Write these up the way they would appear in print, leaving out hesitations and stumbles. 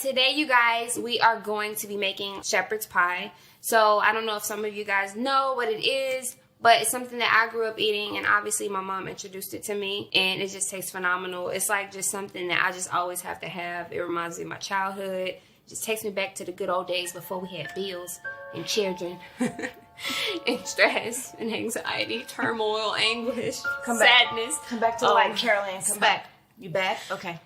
today, you guys, we are going to be making shepherd's pie. So I don't know if some of you guys know what it is, but it's something that I grew up eating, and obviously my mom introduced it to me, and it just tastes phenomenal. It's like just something that I just always have to have. It reminds me of my childhood. It just takes me back to the good old days before we had bills and children and stress and anxiety, turmoil, anguish, sadness. Come back to the light, Caroline. Come back. You back? Okay.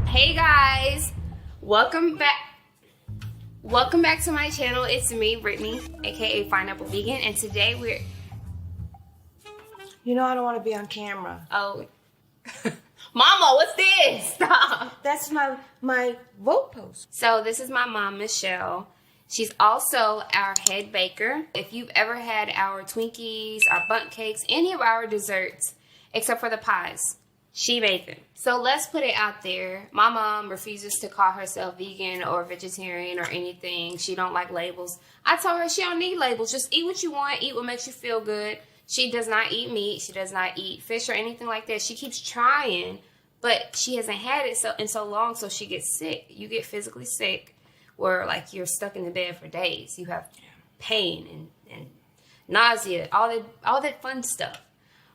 Hey guys, welcome back to my channel. It's me, Brittany, aka Pineapple Vegan, and today we're You know I don't want to be on camera. Mama, what's this? Stop. That's my vote post. So this is my mom, Michelle. She's also our head baker. If you've ever had our Twinkies, our bundt cakes, any of our desserts, except for the pies, she made them. So let's put it out there. My mom refuses to call herself vegan or vegetarian or anything. She don't like labels. I told her she don't need labels. Just eat what you want. Eat what makes you feel good. She does not eat meat. She does not eat fish or anything like that. She keeps trying, but she hasn't had it in so long, so she gets sick. You get physically sick where like you're stuck in the bed for days. You have pain and nausea, all that fun stuff.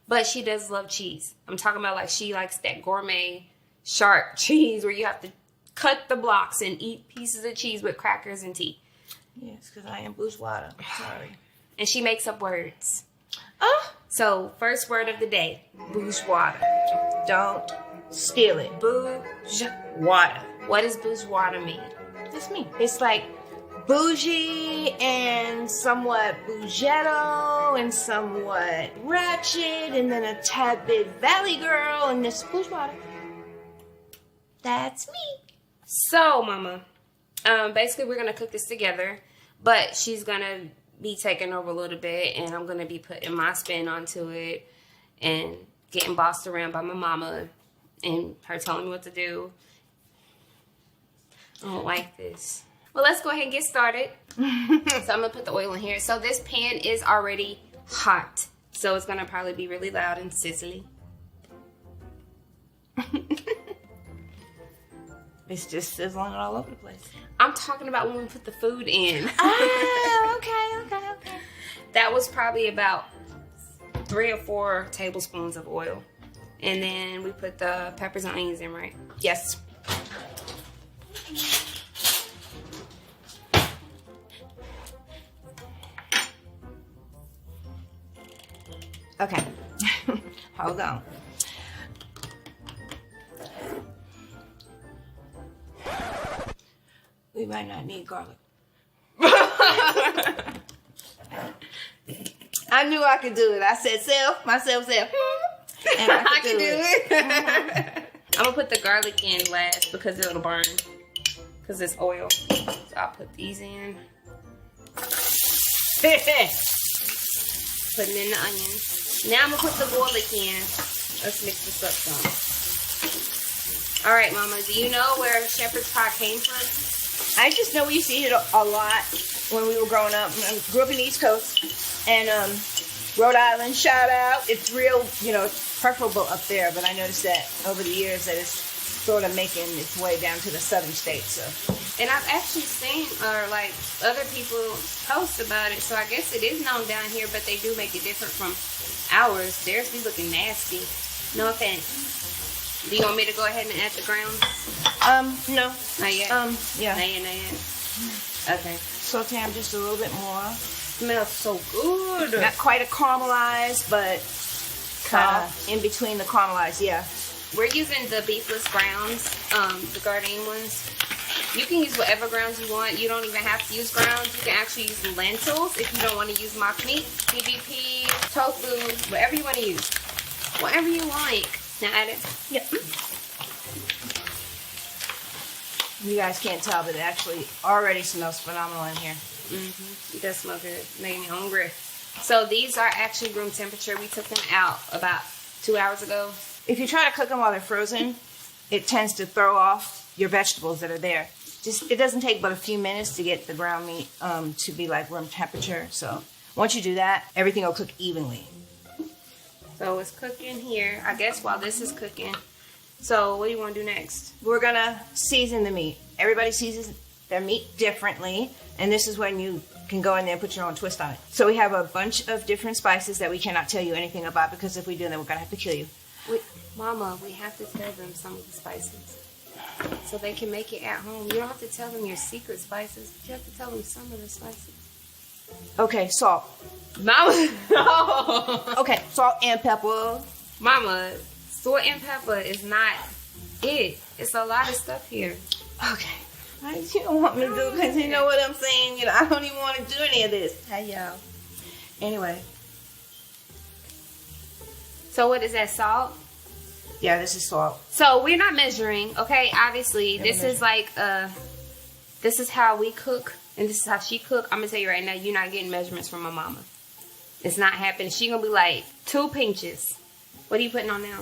But she does love cheese. I'm talking about like she likes that gourmet sharp cheese where you have to cut the blocks and eat pieces of cheese with crackers and tea. Yes, because I am bourgeois. Sorry. And she makes up words. So, first word of the day, bourgeois. Don't steal it. Bourgeois. What does bourgeois mean? That's me. It's like bougie and somewhat bougetto and somewhat ratchet and then a tad bit valley girl and this bourgeois. That's me. So, Mama, basically we're going to cook this together, but she's going to be taking over a little bit, and I'm going to be putting my spin onto it and getting bossed around by my mama and her telling me what to do. I don't like this. Well, let's go ahead and get started. So I'm going to put the oil in here. So this pan is already hot, so it's going to probably be really loud and sizzly. It's just sizzling all over the place. I'm talking about when we put the food in. Oh, okay. That was probably about 3 or 4 tablespoons of oil. And then we put the peppers and onions in, right? Yes. Okay. Hold on. We might not need garlic. I knew I could do it. I said myself said, and I could do it. I'm going to put the garlic in last because it'll burn. Because it's oil. So I'll put these in. Putting in the onions. Now I'm going to put the garlic in. Let's mix this up some. Alright, Mama, do you know where shepherd's pie came from? I just know we used to eat it a lot when we were growing up. I grew up in the East Coast, and Rhode Island, shout out. It's real, preferable up there, but I noticed that over the years that it's sort of making its way down to the southern states. So. And I've actually seen, other people post about it, so I guess it is known down here, but they do make it different from ours. Theirs be looking nasty. No offense. Do you want me to go ahead and add the grounds? No. Not yet? Yeah. Not yet. Okay. Saute them just a little bit more. Smells so good. Not quite a caramelized, but kind of in between the caramelized, yeah. We're using the beefless grounds, the Gardein ones. You can use whatever grounds you want. You don't even have to use grounds. You can actually use lentils if you don't want to use mock meat, PVP, tofu, whatever you want to use. Whatever you like. Now add it. Yep. You guys can't tell, but it actually already smells phenomenal in here. It does smell good. Making me hungry. So these are actually room temperature. We took them out about 2 hours ago. If you try to cook them while they're frozen, it tends to throw off your vegetables that are there. It doesn't take but a few minutes to get the ground meat to be like room temperature. So Once you do that, everything will cook evenly. So it's cooking here. I guess while this is cooking. So what do you want to do next? We're gonna season the meat. Everybody seasons their meat differently, and this is when you can go in there and put your own twist on it. So we have a bunch of different spices that we cannot tell you anything about, because if we do, then we're gonna have to kill you. Mama, we have to tell them some of the spices so they can make it at home. You don't have to tell them your secret spices, but you have to tell them some of the spices. Okay, salt. Mama, no. Okay, salt and pepper. Mama, salt and pepper is not it. It's a lot of stuff here. Okay. You don't want me to do, because you know what I'm saying? You know, I don't even want to do any of this. Hey, y'all. Anyway. So what is that, salt? Yeah, this is salt. So we're not measuring, okay? Obviously, this is like, this is how we cook, and this is how she cook. I'm going to tell you right now, you're not getting measurements from my mama. It's not happening. She going to be like 2 pinches. What are you putting on now?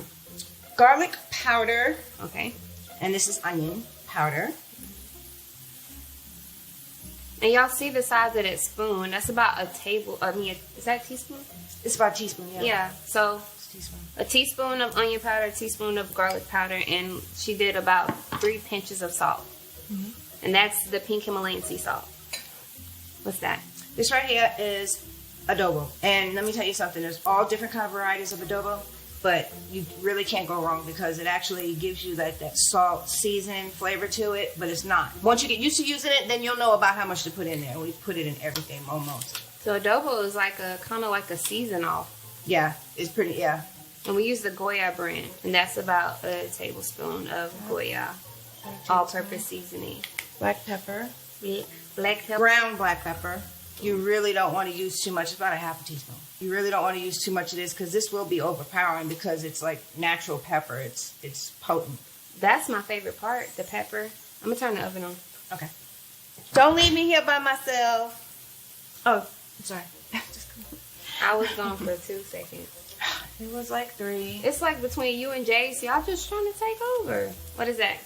Garlic powder. Okay. And this is onion powder. And y'all see the size of that spoon. That's about a table. Is that a teaspoon? It's about a teaspoon, yeah. Yeah. So Teaspoon. a teaspoon of onion powder, a teaspoon of garlic powder, and she did about 3 pinches of salt. Mm-hmm. And that's the pink Himalayan sea salt. What's that? This right here is adobo. And let me tell you something. There's all different kind of varieties of adobo, but you really can't go wrong, because it actually gives you that salt, seasoned flavor to it, but it's not. Once you get used to using it, then you'll know about how much to put in there. We put it in everything almost. So adobo is like a kind of like a season off. Yeah, it's pretty, yeah. And we use the Goya brand, and that's about a tablespoon of Goya all-purpose seasoning. Black pepper. Black pepper. Ground black pepper. You really don't want to use too much. It's about a half a teaspoon. You really don't want to use too much of this, because this will be overpowering, because it's like natural pepper. It's potent. That's my favorite part, the pepper. I'm going to turn the oven on. Okay. Don't leave me here by myself. Oh, I'm sorry. I was gone for 2 seconds. It was like 3. It's like between you and Jace, y'all just trying to take over. What is that?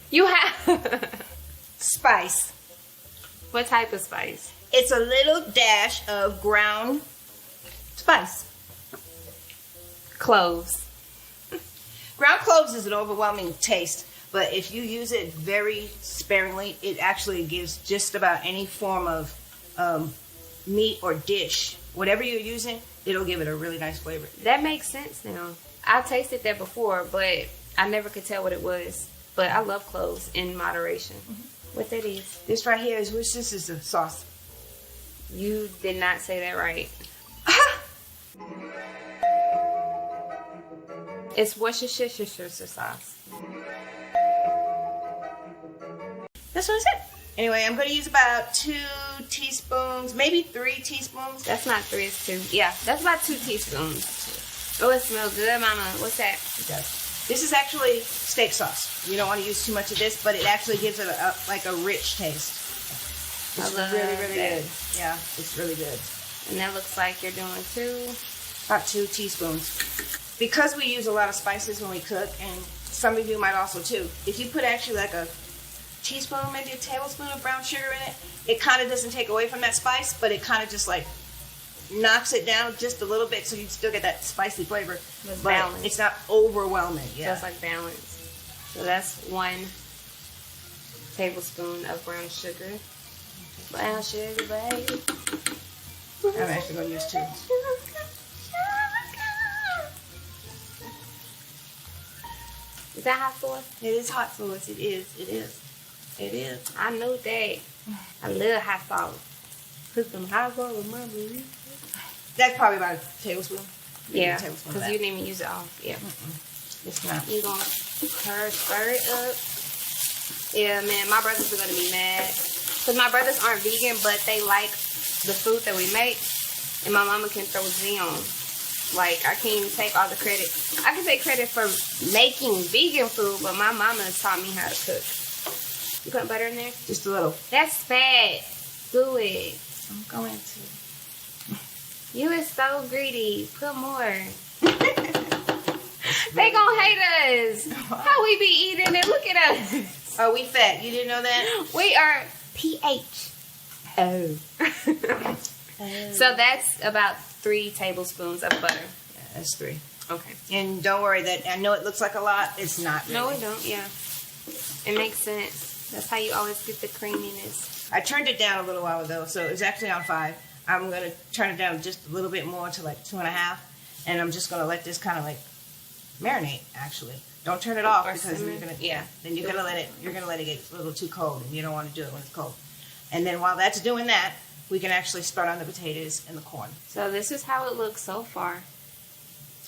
You have... Spice. What type of spice? It's a little dash of ground spice. Cloves. Ground cloves is an overwhelming taste, but if you use it very sparingly, it actually gives just about any form of meat or dish. Whatever you're using, it'll give it a really nice flavor. That makes sense now. I tasted that before, but I never could tell what it was. But I love cloves in moderation. Mm-hmm. What that is? This right here is this is the sauce. You did not say that right. It's Worcestershire sauce. That's what I said. Anyway, I'm going to use about 2 teaspoons, maybe 3 teaspoons. That's not 3, it's 2. Yeah, that's about 2 teaspoons. Oh, it smells good, Mama. What's that? It does. This is actually steak sauce. You don't want to use too much of this, but it actually gives it like a rich taste. It's really, really good. Yeah, it's really good. And that looks like you're doing about 2 teaspoons. Because we use a lot of spices when we cook, and some of you might also too, if you put actually like a teaspoon, maybe a tablespoon of brown sugar in it, it kind of doesn't take away from that spice, but it kind of just like knocks it down just a little bit, so you still get that spicy flavor. But balance. It's not overwhelming. Yeah, so it's like balance. So that's 1 tablespoon of brown sugar. Brown sugar, baby. I'm actually going to use 2. Is that hot sauce? It is hot sauce. It is. It is. It is. I know that. I love hot sauce. Put some hot sauce with my baby. That's probably about a tablespoon. Yeah, because you didn't even use it all. Yeah. It's not. You're going to stir it up. Yeah, man, my brothers are going to be mad. Because my brothers aren't vegan, but they like the food that we make. And my mama can throw Z on. Like, I can't even take all the credit. I can take credit for making vegan food, but my mama taught me how to cook. You put butter in there? Just a little. That's fat. Do it. I'm going to. You is so greedy. Put more. They gonna hate us. How we be eating it? Look at us. Oh, we fat. You didn't know that? We are PH. Oh. So that's about 3 tablespoons of butter. Yeah, that's 3. Okay. And don't worry that I know it looks like a lot. It's not really. No, it don't. Yeah. It makes sense. That's how you always get the creaminess. I turned it down a little while ago, so it's actually on 5. I'm going to turn it down just a little bit more to like 2.5. And I'm just going to let this kind of like marinate, actually. Don't turn it off because you're going to, then you're going to let it get a little too cold, and you don't want to do it when it's cold. And then while that's doing that, we can actually start on the potatoes and the corn. So this is how it looks so far.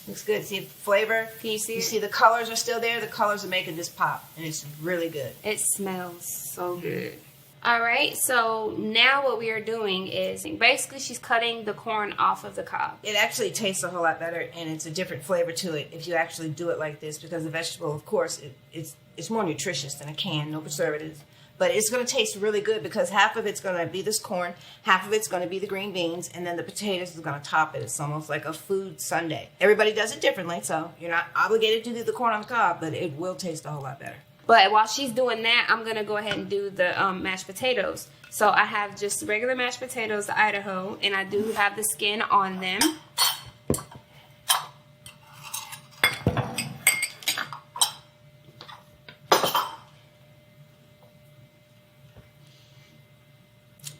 Looks good. See the flavor? Can you see You it? see the colors are still there? The colors are making this pop, and it's really good. It smells so good. All right, so now what we are doing is basically she's cutting the corn off of the cob. It actually tastes a whole lot better, and it's a different flavor to it if you actually do it like this, because the vegetable, of course, it's more nutritious than a can, no preservatives. But it's going to taste really good because half of it's going to be this corn, half of it's going to be the green beans, and then the potatoes is going to top it. It's almost like a food sundae. Everybody does it differently, so you're not obligated to do the corn on the cob, but it will taste a whole lot better. But while she's doing that, I'm going to go ahead and do the mashed potatoes. So I have just regular mashed potatoes, the Idaho, and I do have the skin on them.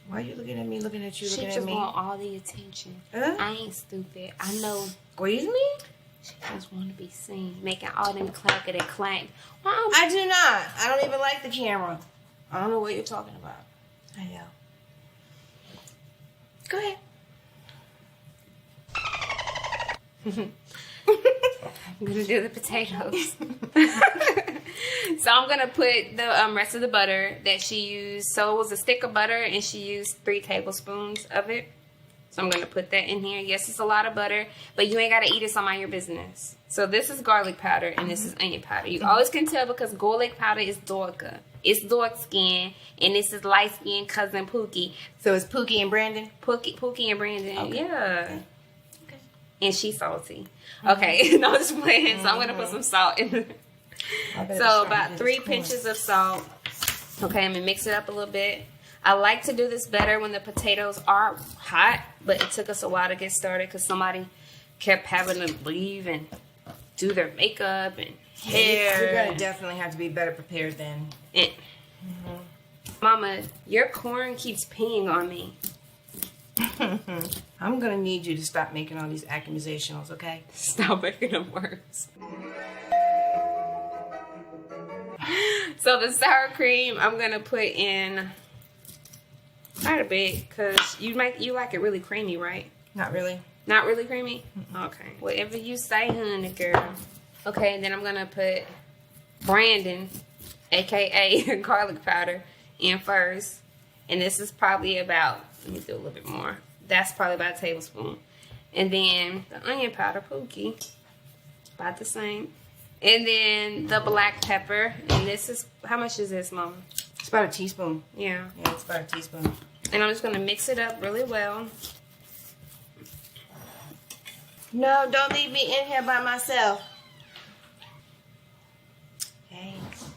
Why are you looking at me, looking at you, looking at me? She just want all the attention. I ain't stupid. I know. Squeeze me? She just want to be seen, making all them clackety clank. I do not. I don't even like the camera. I don't know what you're talking about. I know. Go ahead. I'm going to do the potatoes. So I'm going to put the rest of the butter that she used. So it was a stick of butter, and she used 3 tablespoons of it. So I'm going to put that in here. Yes, it's a lot of butter, but you ain't got to eat it. So mind your business. So this is garlic powder, and this is onion powder. You always can tell because garlic powder is darker. It's dark skin, and this is light skin cousin Pookie. So it's Pookie and Brandon? Pookie and Brandon, okay. Yeah. Okay. And she's salty. Okay, no, just playing. So I'm going to put some salt in there. So about 3 pinches of salt. Okay, I'm going to mix it up a little bit. I like to do this better when the potatoes are hot, but it took us a while to get started because somebody kept having to leave and do their makeup and hair. You're going to definitely have to be better prepared then. Mama, your corn keeps peeing on me. I'm going to need you to stop making all these accusations, okay? Stop making them worse. So the sour cream, I'm going to put in quite a bit because you like it really creamy, right? Not really. Not really creamy? Okay. Whatever you say, honey girl. Okay, and then I'm going to put Brandon, a.k.a. garlic powder, in first. And this is probably about, let me do a little bit more. That's probably about a tablespoon. And then the onion powder, Pookie, about the same. And then the black pepper. And this is, how much is this, Mama? It's about a teaspoon. Yeah. Yeah, it's about a teaspoon. And I'm just going to mix it up really well. No, don't leave me in here by myself. Thanks.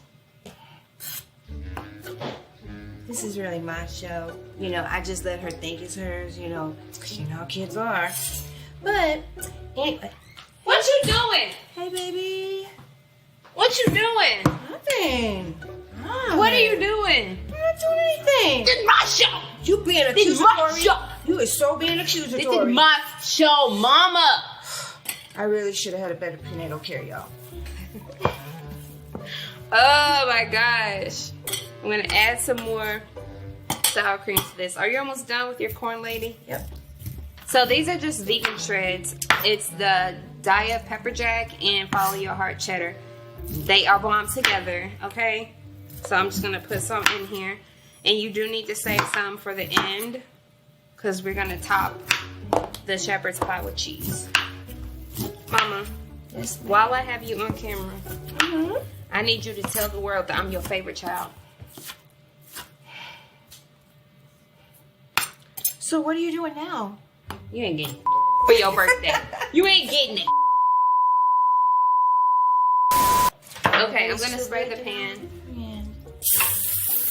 This is really my show. You know, I just let her think it's hers, you know, because you know how kids are. But, anyway. What you doing? Hey, baby. What you doing? Nothing. What are you doing? I'm not doing anything. This is my show. You being accusatory. This is my show. You is so being accusatory. This is my show, Mama. I really should have had a better prenatal care, y'all. Oh my gosh. I'm going to add some more sour cream to this. Are you almost done with your corn, lady? Yep. So these are just vegan shreds. It's the Daya Pepper Jack and Follow Your Heart Cheddar. They are bomb together, okay? So I'm just going to put some in here. And you do need to save some for the end because we're going to top the shepherd's pie with cheese. Mama, Yes. while I have you on camera, I need you to tell the world that I'm your favorite child. So what are you doing now? You ain't getting it for your birthday. You ain't getting it. Okay, I'm going to spray the pan. Yeah.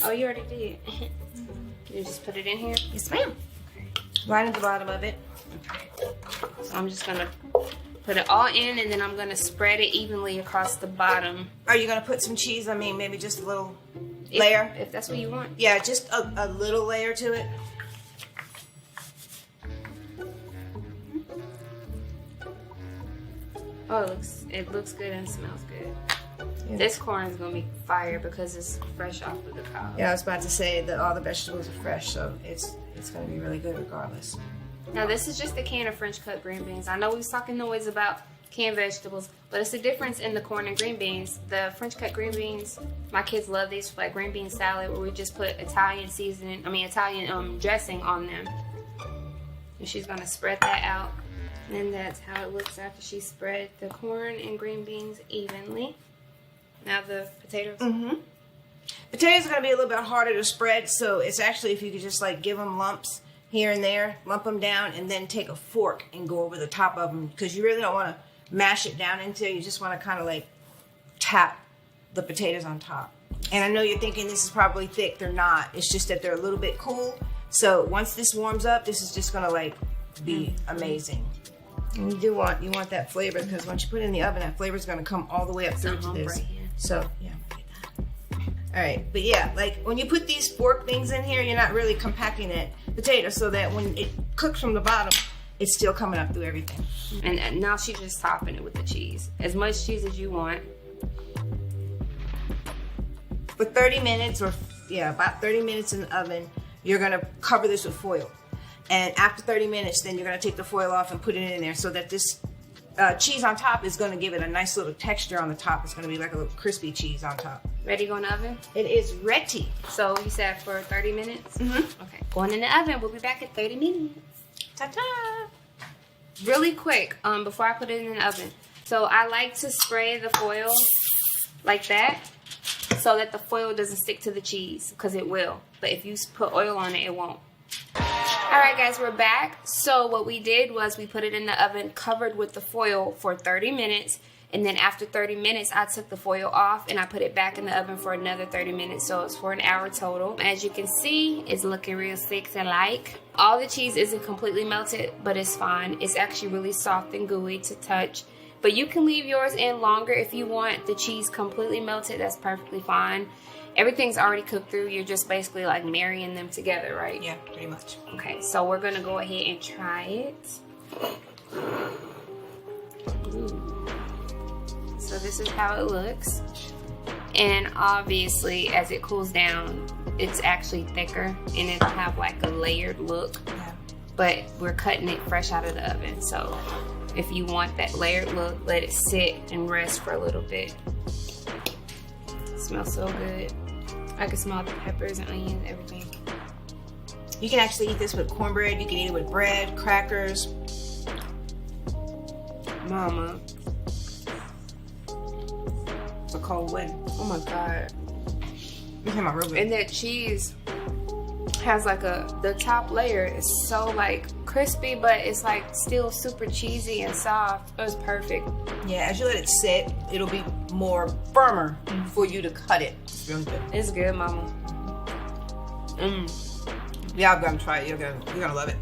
Oh, you already did. You just put it in here? Yes, ma'am. Okay. Right at the bottom of it. So I'm just gonna put it all in, and then I'm gonna spread it evenly across the bottom. Are you gonna put some cheese? I mean, maybe just a little layer? If that's what you want. Yeah, just a little layer to it. Oh, it looks good and smells good. Yeah. This corn is gonna be fire because it's fresh off of the cob. Yeah, I was about to say that all the vegetables are fresh, so it's gonna be really good regardless. Now this is just a can of French cut green beans. I know we was talking noise about canned vegetables, but it's a difference in the corn and green beans. The French cut green beans, my kids love these for like green bean salad, where we just put Italian dressing on them. And she's gonna spread that out. And that's how it looks after she spread the corn and green beans evenly. Now the potatoes. Potatoes are going to be a little bit harder to spread, so it's actually if you could just like give them lumps here and there, lump them down, and then take a fork and go over the top of them, because you really don't want to mash it down into it. You just want to kind of like tap the potatoes on top. And I know you're thinking this is probably thick. They're not. It's just that they're a little bit cool. So once this warms up, this is just going to like be amazing. And you want that flavor, because once you put it in the oven, that flavor is going to come all the way up through to this. So yeah, all right. But yeah, like when you put these fork things in here, you're not really compacting that potato, so that when it cooks from the bottom, it's still coming up through everything. And now she's just topping it with the cheese, as much cheese as you want. For 30 minutes, or yeah, about 30 minutes in the oven, you're going to cover this with foil. And after 30 minutes, then you're going to take the foil off and put it in there, so that this cheese on top is going to give it a nice little texture on the top. It's going to be like a little crispy cheese on top. Ready to go in the oven? It is ready. So you said for 30 minutes? Okay. Going in the oven. We'll be back at 30 minutes. Ta-ta! Really quick, before I put it in the oven. So I like to spray the foil like that, so that the foil doesn't stick to the cheese, because it will. But if you put oil on it, it won't. Alright guys, we're back. So what we did was we put it in the oven covered with the foil for 30 minutes. And then after 30 minutes, I took the foil off and I put it back in the oven for another 30 minutes. So it's for an hour total. As you can see, it's looking real thick and like. All the cheese isn't completely melted, but it's fine. It's actually really soft and gooey to touch. But you can leave yours in longer if you want the cheese completely melted. That's perfectly fine. Everything's already cooked through. You're just basically like marrying them together, right? Yeah, pretty much. Okay, so we're gonna go ahead and try it. Ooh. So this is how it looks. And obviously, as it cools down, it's actually thicker and it'll have like a layered look. Yeah. But we're cutting it fresh out of the oven. So if you want that layered look, let it sit and rest for a little bit. It smells so good. I can smell the peppers and onions, everything. You can actually eat this with cornbread. You can eat it with bread, crackers. Mama. It's a cold win. Oh my God. You came out real good. And that cheese has like the top layer is so like crispy, but it's like still super cheesy and soft. It was perfect. Yeah, as you let it sit, it'll be more firmer for you to cut it. It's really good. It's good, Mama. Yeah, I'm gonna try it. You're gonna love it.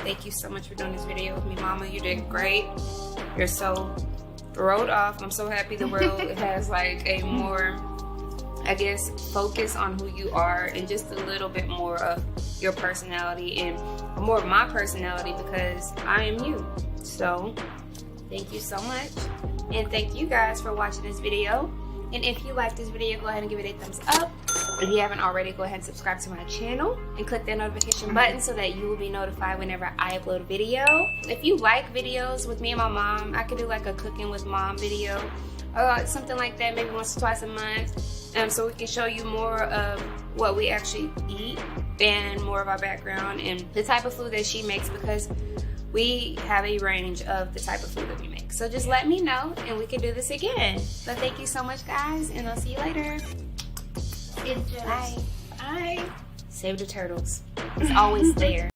Thank you so much for doing this video with me, Mama. You did great. You're so throwed off. I'm so happy the world has like a more, I guess, focus on who you are and just a little bit more of your personality and more of my personality, because I am you. So thank you so much, and thank you guys for watching this video. And if you like this video, go ahead and give it a thumbs up. If you haven't already, go ahead and subscribe to my channel and click that notification button so that you will be notified whenever I upload a video. If you like videos with me and my mom, I could do like a cooking with mom video or something like that, maybe once or twice a month, so we can show you more of what we actually eat and more of our background and the type of food that she makes, because we have a range of the type of food that we make. So just let me know and we can do this again. So thank you so much, guys, and I'll see you later. Bye. Bye. Save the turtles. It's always there.